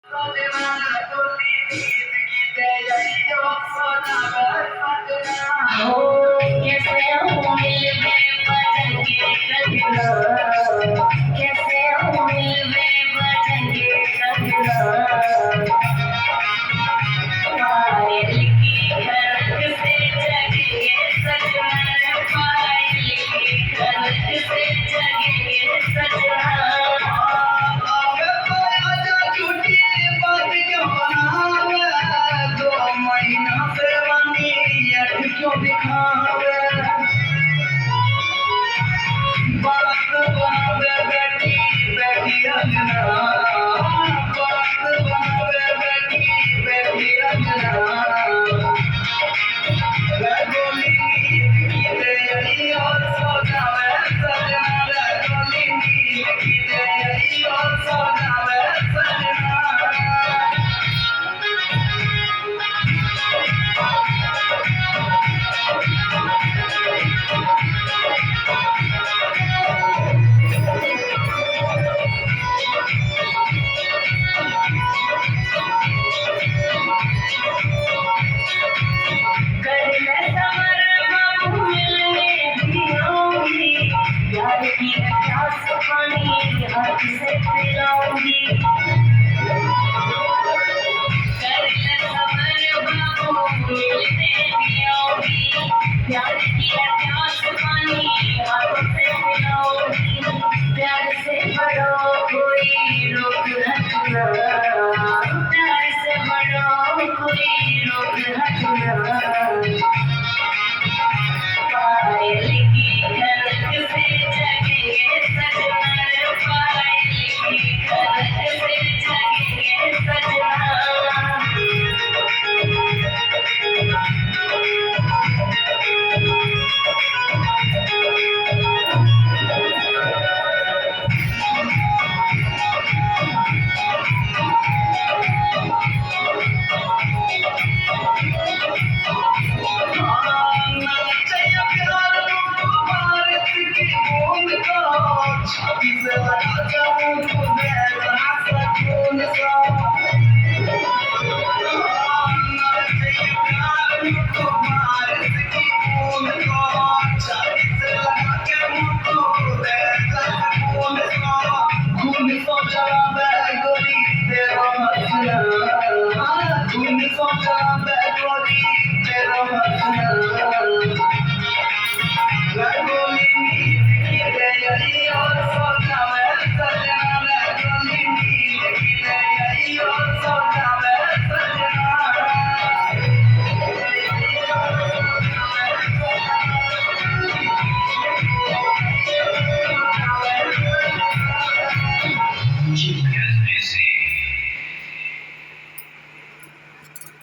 कैसे हो मिल गए बदन के सजना, कैसे हो मिल गए बदन के सजना, पायल की खनक से जगेंगे सजना, पायल की खनक से जगेंगे सजना। क्यों दिखावे बात बनावे बेटी बेटी अंगना, बात बनावे बेटी बेटी अंगना, रंगोली नील की तैयारी और सजावे सजना, रंगोली नील की तैयारी और सजावे सजना। प्यार की प्यास पानी हाथ से पिलाऊंगी, कर ले सबर बाबू मिलने भी आऊंगी, प्यार की प्यास पानी हाथ से पिलाऊंगी, प्यार से बड़ा कोई रोक हटना, प्यार से बड़ा कोई रोक हटना, पायल की खनक से जगेंगे सजना, पायल की खनक से जगेंगे सजना। Sound